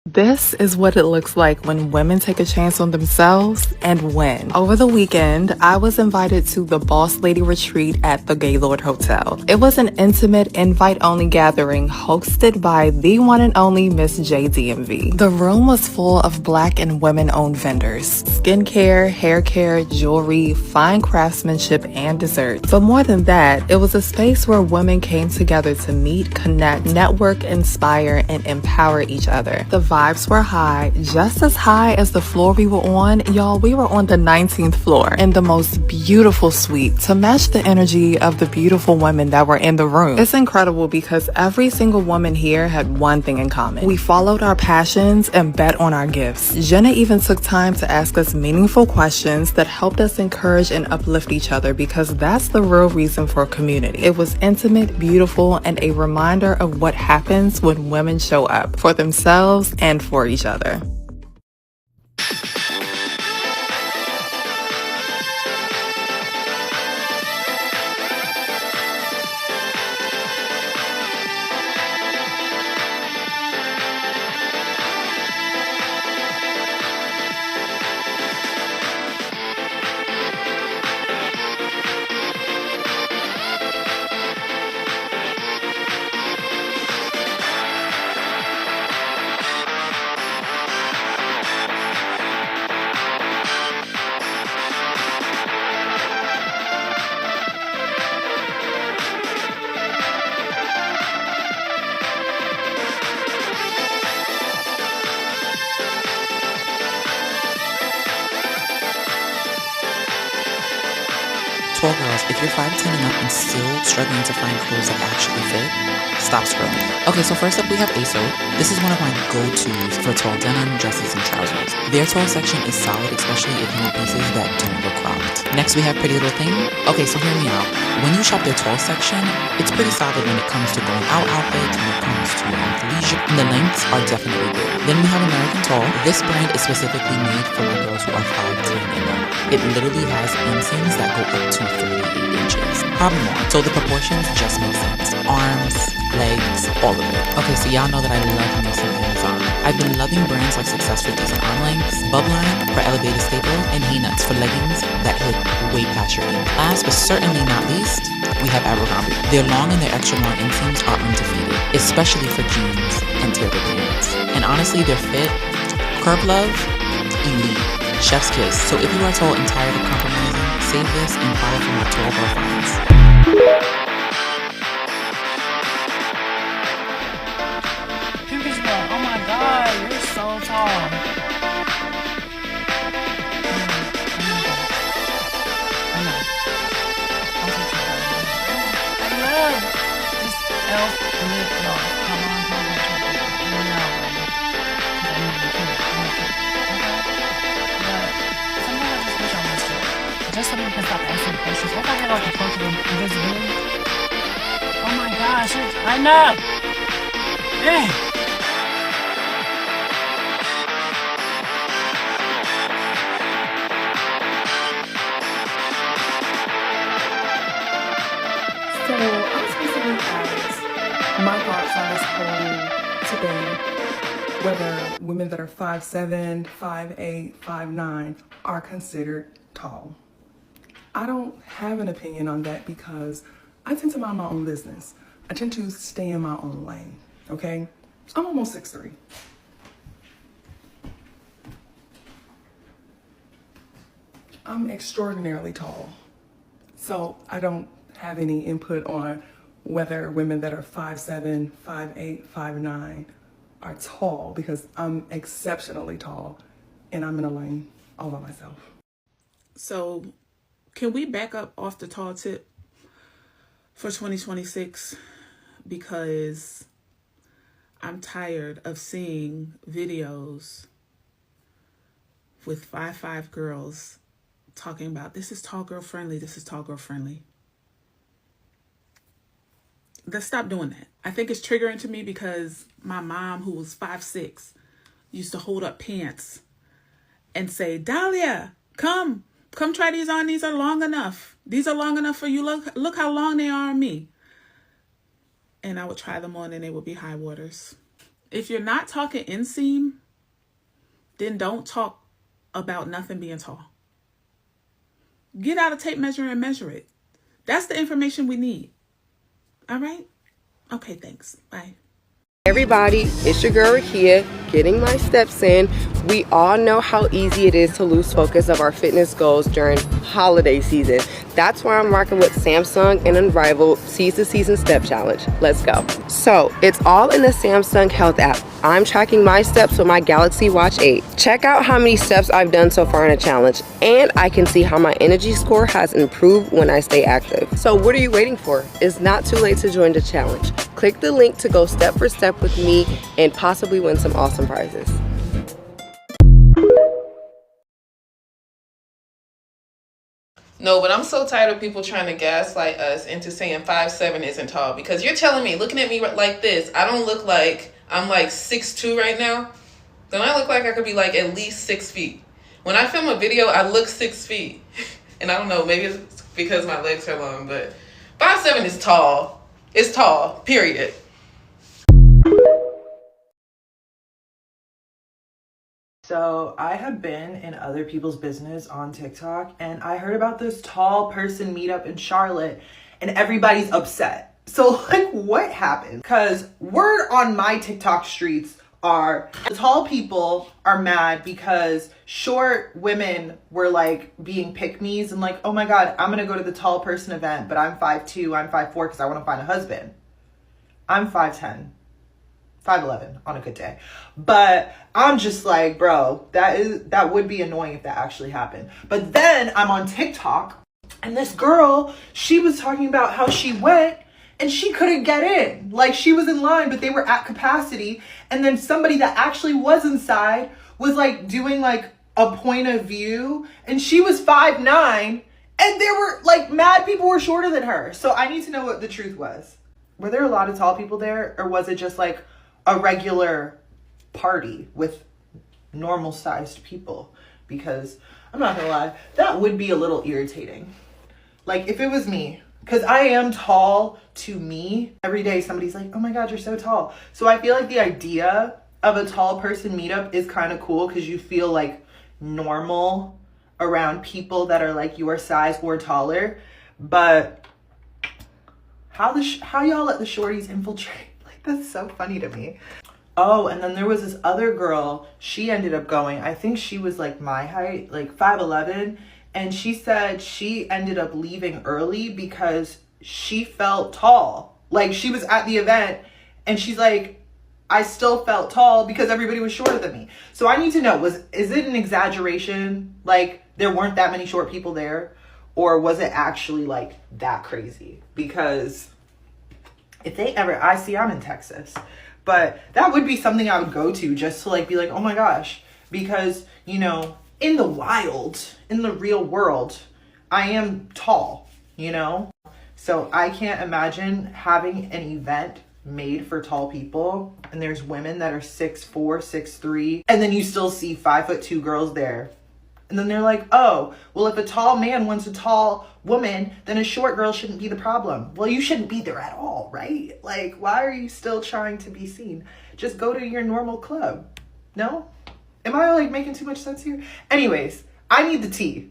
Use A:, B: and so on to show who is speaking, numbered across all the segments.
A: This is what it looks like when women take a chance on themselves and win. Over the weekend, I was invited to the Boss Lady Retreat at the Gaylord Hotel. It was an intimate, invite-only gathering hosted by the one and only Miss JDMV. The room was full of Black and women-owned vendors, skincare, hair care, jewelry, fine craftsmanship, and desserts. But more than that, it was a space where women came together to meet, connect, network, inspire, and empower each other. The vibes were high, just as high as the floor we were on. Y'all, we were on the 19th floor in the most beautiful suite to match the energy of the beautiful women that were in the room. It's incredible because every single woman here had one thing in common. We followed our passions and bet on our gifts. Jenna even took time to ask us meaningful questions that helped us encourage and uplift each other, because that's the real reason for community. It was intimate, beautiful, and a reminder of what happens when women show up for themselves and for each other.
B: 12 girls, if you're 5'10 and up and still struggling to find clothes that actually fit, stop scrolling. Okay, so first up we have ASO. This is one of my go-tos for tall denim, dresses, and trousers. Their tall section is solid, especially if you want pieces that don't look cropped. Next we have Pretty Little Thing. Okay, so hear me out. When you shop their tall section, it's pretty solid when it comes to going out outfits, when it comes to leisure, and the lengths are definitely there. Then we have American Tall. This brand is specifically made for my girls who are 5'10 and up. It literally has inseams that go up to 38 inches. Probably more. So the proportions just make sense. Arms, legs, all of it. Okay, so y'all know that I love me some Amazon. I've been loving brands like Success for decent arm lengths, Bubline for elevated staples, and He-Nuts for leggings that hit way past your knee. Last but certainly not least, we have Abercrombie. Their long and their extra long inseams are undefeated, especially for jeans and tailor pants. And honestly, their fit, curve love, elite. Chef's kiss. So if you are tall and tired of compromising, save this and follow for my tall girl finds.
C: Oh my god, you're so tall. I know. I love this elf lip gloss. Come on, come on, come on. Just so people can stop asking questions. What the hell are the culture in this room? Oh my gosh, I know! Hey!
A: So I was recently asked my thoughts on this whole debate, whether women that are 5'7", 5'8", 5'9" are considered tall. I don't have an opinion on that because I tend to mind my own business. I tend to stay in my own lane, okay? I'm almost 6'3". I'm extraordinarily tall. So I don't have any input on whether women that are 5'7", 5'8", 5'9" are tall, because I'm exceptionally tall and I'm in a lane all by myself.
D: So can we back up off the tall tip for 2026? Because I'm tired of seeing videos with 5'5" girls talking about this is tall girl friendly, this is tall girl friendly. Let's stop doing that. I think it's triggering to me because my mom, who was 5'6", used to hold up pants and say, Dahlia, come try these on. These are long enough. These are long enough for you. Look how long they are on me. And I would try them on and they would be high waters. If you're not talking inseam, then don't talk about nothing being tall. Get out a tape measure and measure it. That's the information we need. All right? Okay, thanks. Bye.
E: Everybody, it's your girl Rakia, getting my steps in. We all know how easy it is to lose focus of our fitness goals during holiday season. That's why I'm rocking with Samsung and Unrivaled Season Step Challenge. Let's go. So it's all in the Samsung Health app. I'm tracking my steps with my Galaxy Watch 8. Check out how many steps I've done so far in a challenge, and I can see how my energy score has improved when I stay active. So what are you waiting for? It's not too late to join the challenge. Click the link to go step for step with me and possibly win some awesome prizes.
F: No, but I'm so tired of people trying to gaslight us into saying 5'7" isn't tall. Because you're telling me, looking at me like this, I don't look like I'm like 6'2" right now. Then I look like I could be like at least 6 feet. When I film a video, I look 6 feet. And I don't know, maybe it's because my legs are long, but 5'7" is tall. It's tall, period.
G: So I have been in other people's business on TikTok, and I heard about this tall person meetup in Charlotte, and everybody's upset. So like, what happened? Because word on my TikTok streets are the tall people are mad because short women were like being pick-me's and like, oh my God, I'm gonna go to the tall person event, but I'm 5'2", I'm 5'4", because I want to find a husband. I'm 5'10". 5'11" on a good day. But I'm just like, bro, that would be annoying if that actually happened. But then I'm on TikTok, and this girl, she was talking about how she went and she couldn't get in. Like, she was in line, but they were at capacity. And then somebody that actually was inside was like doing like a point of view, and she was 5'9", and there were like mad people were shorter than her. So I need to know what the truth was. Were there a lot of tall people there, or was it just like a regular party with normal sized people? Because I'm not gonna lie, that would be a little irritating. Like if it was me, because I am tall to me. Every day somebody's like, oh my God, you're so tall. So I feel like the idea of a tall person meetup is kind of cool because you feel like normal around people that are like your size or taller. But how y'all let the shorties infiltrate? That's so funny to me. Oh, and then there was this other girl. She ended up going, I think she was like my height, like 5'11". And she said she ended up leaving early because she felt tall. Like she was at the event and she's like, I still felt tall because everybody was shorter than me. So I need to know, is it an exaggeration? Like there weren't that many short people there? Or was it actually like that crazy? Because if they ever, I'm in Texas, but that would be something I would go to just to like be like, oh my gosh, because, you know, in the wild, in the real world, I am tall, you know? So I can't imagine having an event made for tall people and there's women that are 6'4", 6'3", and then you still see 5'2" girls there. And then they're like, oh, well, if a tall man wants a tall woman, then a short girl shouldn't be the problem. Well, you shouldn't be there at all, right? Like, why are you still trying to be seen? Just go to your normal club. No? Am I like making too much sense here? Anyways, I need the tea.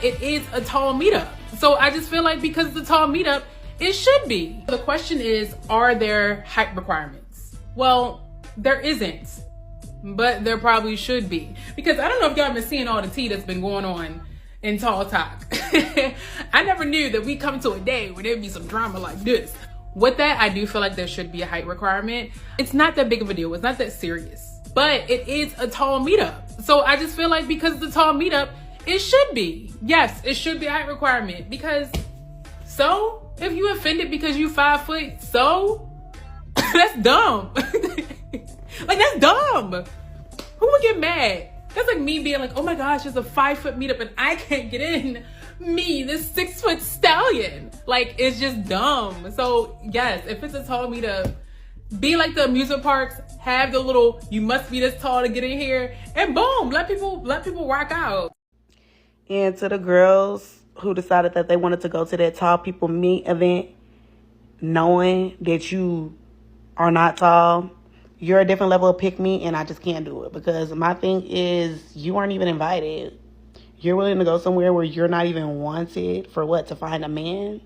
H: it is a tall meetup. So I just feel like because it's a tall meetup, it should be. The question is, are there height requirements? Well, there isn't, but there probably should be. Because I don't know if y'all been seeing all the tea that's been going on in Tall Talk. I never knew that we come to a day where there'd be some drama like this. With that, I do feel like there should be a height requirement. It's not that big of a deal. It's not that serious. But it is a tall meetup. So I just feel like because it's a tall meetup, it should be. Yes, it should be a height requirement. Because, so? If you offended because you 5 foot, so? That's dumb. Like, that's dumb. Who would get mad? That's like me being like, oh my gosh, it's a 5 foot meetup and I can't get in. Me, this 6 foot stallion. Like, it's just dumb. So yes, if it's a tall meetup, be like the amusement parks, have the little, you must be this tall to get in here, and boom, let people rock out.
I: And to the girls who decided that they wanted to go to that tall people meet event, knowing that you are not tall, you're a different level of pick me, and I just can't do it. Because my thing is, you aren't even invited. You're willing to go somewhere where you're not even wanted for what? To find a man?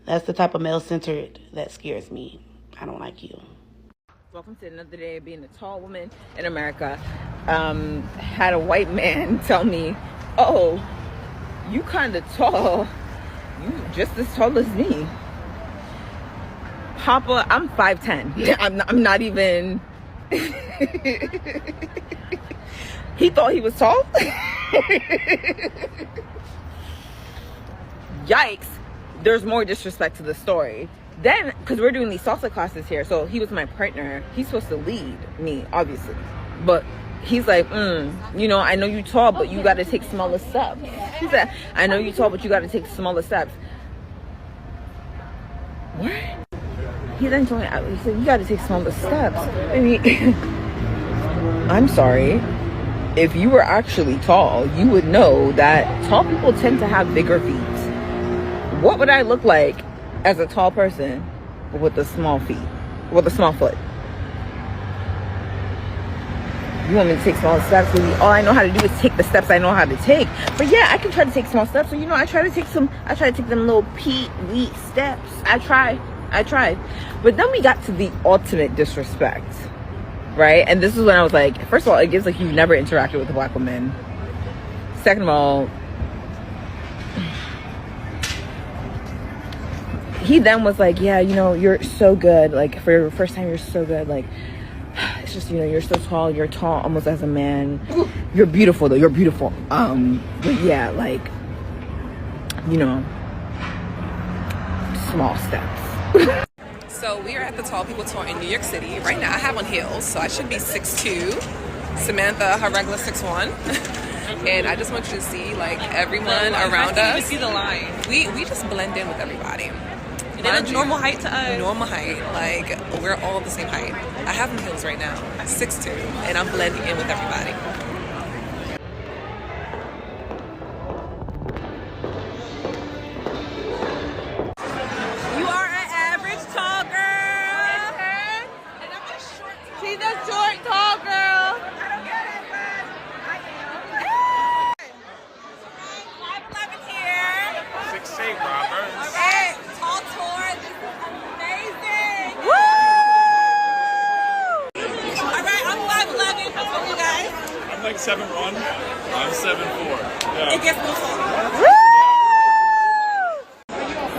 I: That's the type of male-centered that scares me. I don't like you.
E: Welcome to another day of being a tall woman in America. Had a white man tell me, oh, you kind of tall. You just as tall as me. Papa, I'm 5'10". I'm not even... He thought he was tall? Yikes. There's more disrespect to the story. Then, because we're doing these salsa classes here, so he was my partner. He's supposed to lead me, obviously. But he's like, you know, I know you tall, but you got to take smaller steps. He said, I know you tall, but you got to take smaller steps. What? He then told me, he said, you got to take smaller steps. I mean, I'm sorry. If you were actually tall, you would know that tall people tend to have bigger feet. What would I look like as a tall person with a small feet, with a small foot? You want me to take small steps? Maybe all I know how to do is take the steps I know how to take. But yeah, I can try to take small steps. So, you know, I try to take them little wheat steps. I tried. But then we got to the ultimate disrespect, right? And this is when I was like, first of all, it gives like you've never interacted with a black woman. Second of all, he then was like, yeah, you know, you're so good. Like, for your first time, you're so good. Like, it's just, you know, you're so tall. You're tall almost as a man. You're beautiful, though. You're beautiful. But yeah, like, you know, small steps.
J: So we are at the Tall People Tour in New York City. Right now I have on heels, so I should be 6'2". Samantha, her regular 6'1". And I just want you to see, like, everyone around us. You see the line. We just blend in with everybody. They look normal height to us. Normal height. Like, we're all the same height. I have on heels right now, 6'2", and I'm blending in with everybody.
K: Like 7'1". I'm 7'4". Yeah.
J: It gets me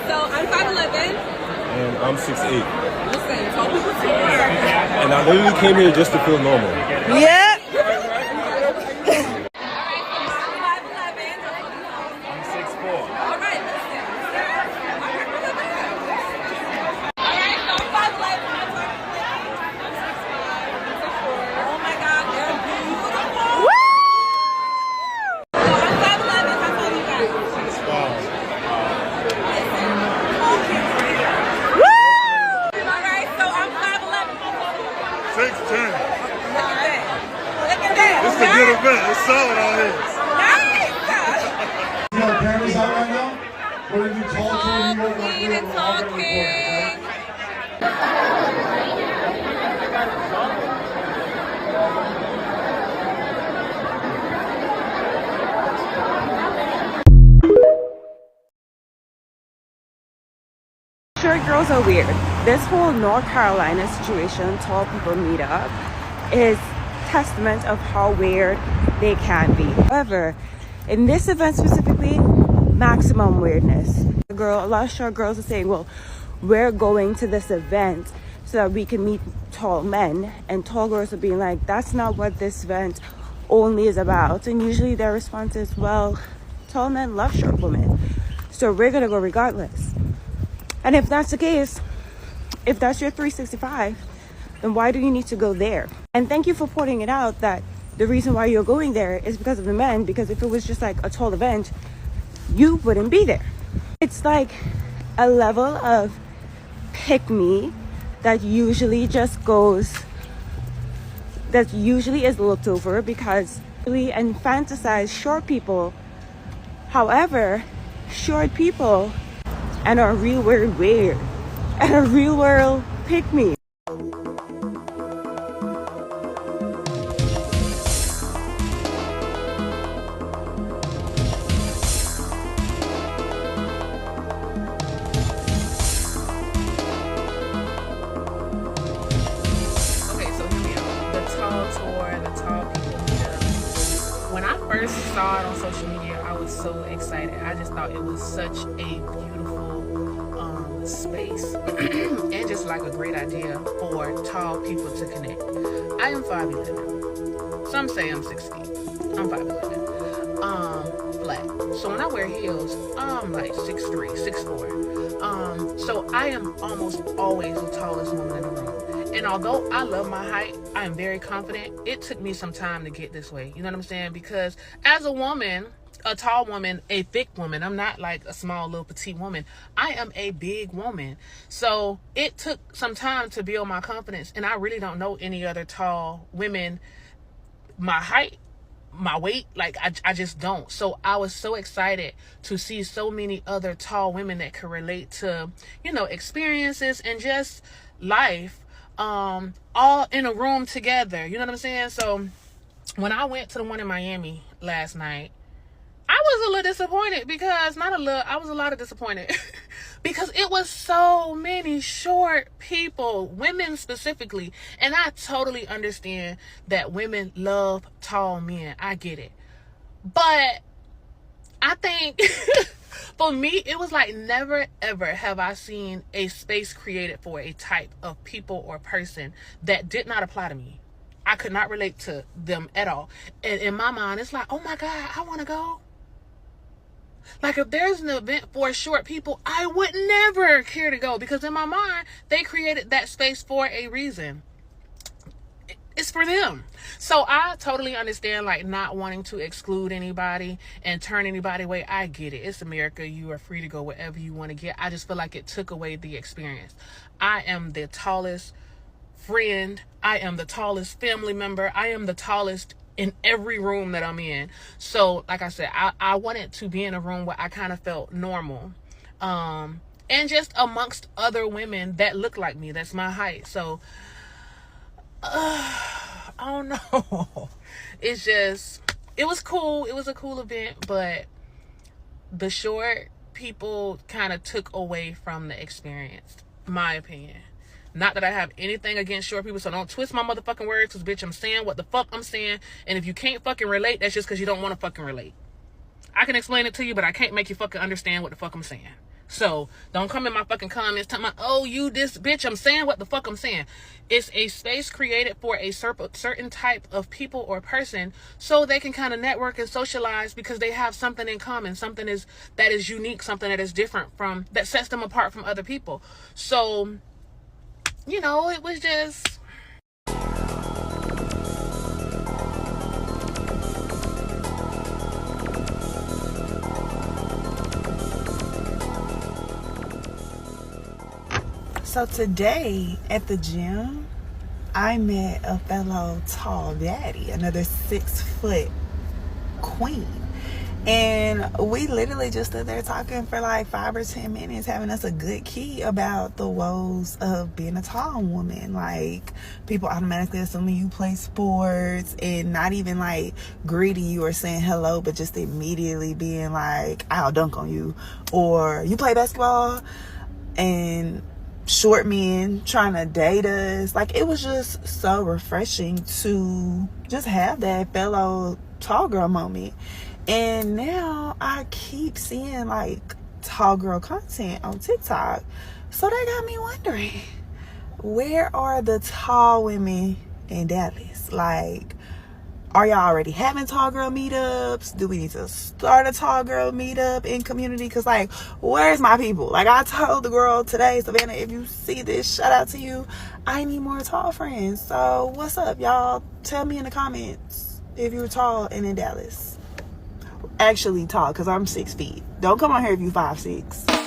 J: So I'm 5'11".
K: And I'm 6'8".
J: Listen, tall people tour.
K: And I literally came here just to feel normal.
J: Yeah.
K: It's solid out here.
J: Nice!
L: You know, cameras out right now? We're going to do Tall Tour New York.
J: Queen and talking.
E: so weird. This whole North Carolina situation, tall people meet up, is testament of how weird they can be. However, in this event specifically, maximum weirdness. A lot of short girls are saying, well, we're going to this event so that we can meet tall men, and tall girls are being like, that's not what this event only is about. And usually their response is, well, tall men love short women, so we're gonna go regardless. And if that's the case, if that's your 365, then why do you need to go there? And thank you for pointing it out that the reason why you're going there is because of the men, because if it was just like a tall event, you wouldn't be there. It's like a level of pick me that usually just goes, that usually is looked over because really and fantasize short people. However, short people and a real world weird and a real world pick me.
H: Saw it on social media, I was so excited. I just thought it was such a beautiful space and just like a great idea for tall people to connect. I am 5'11". Some say I'm 6 feet. I'm 5'11". Flat. So when I wear heels, I'm like 6'3", 6'4". So I am almost always the tallest woman in the room. And although I love my height, I am very confident. It took me some time to get this way. You know what I'm saying? Because as a woman, a tall woman, a thick woman, I'm not like a small little petite woman. I am a big woman. So it took some time to build my confidence. And I really don't know any other tall women my height, my weight, like I just don't. So I was so excited to see so many other tall women that could relate to, you know, experiences and just life. All in a room together, you know what I'm saying? So when I went to the one in Miami last night, I was a little disappointed because I was a lot of disappointed because it was so many short people, women specifically. And I totally understand that women love tall men. I get it. But I think for me, it was like never ever have I seen a space created for a type of people or person that did not apply to me. I could not relate to them at all. And in my mind, it's like, oh my God, I want to go. Like if there's an event for short people, I would never care to go because in my mind, they created that space for a reason. It's for them. So I totally understand like not wanting to exclude anybody and turn anybody away. I get it. It's America. You are free to go wherever you want to get. I just feel like it took away the experience. I am the tallest friend. I am the tallest family member. I am the tallest in every room that I'm in. So like I said, I wanted to be in a room where I kind of felt normal. And just amongst other women that look like me. That's my height. So I don't know. It's just, it was cool. It was a cool event, but the short people kind of took away from the experience, my opinion. Not that I have anything against short people, so don't twist my motherfucking words, because bitch, I'm saying what the fuck I'm saying, and if you can't fucking relate, that's just because you don't want to fucking relate. I can explain it to you, but I can't make you fucking understand what the fuck I'm saying. So don't come in my fucking comments telling me, oh, you this bitch. I'm saying what the fuck I'm saying. It's a space created for a certain type of people or person so they can kind of network and socialize because they have something in common, something that is unique, something that is different from, that sets them apart from other people. So, you know, it was just...
M: So today at the gym, I met a fellow tall daddy, another 6 foot queen. And we literally just stood there talking for like 5 or 10 minutes, having us a good key about the woes of being a tall woman. Like, people automatically assuming you play sports and not even like greeting you or saying hello, but just immediately being like, I'll dunk on you, or you play basketball. And short men trying to date us. Like, it was just so refreshing to just have that fellow tall girl moment. And now I keep seeing like tall girl content on TikTok, so that got me wondering, where are the tall women in Dallas? Like, are y'all already having tall girl meetups? Do we need to start a tall girl meetup in community? Because, like, where's my people? Like, I told the girl today, Savannah, if you see this, shout out to you. I need more tall friends. So what's up, y'all? Tell me in the comments if you're tall and in Dallas. Actually tall, because I'm 6 feet. Don't come on here if you 5'6".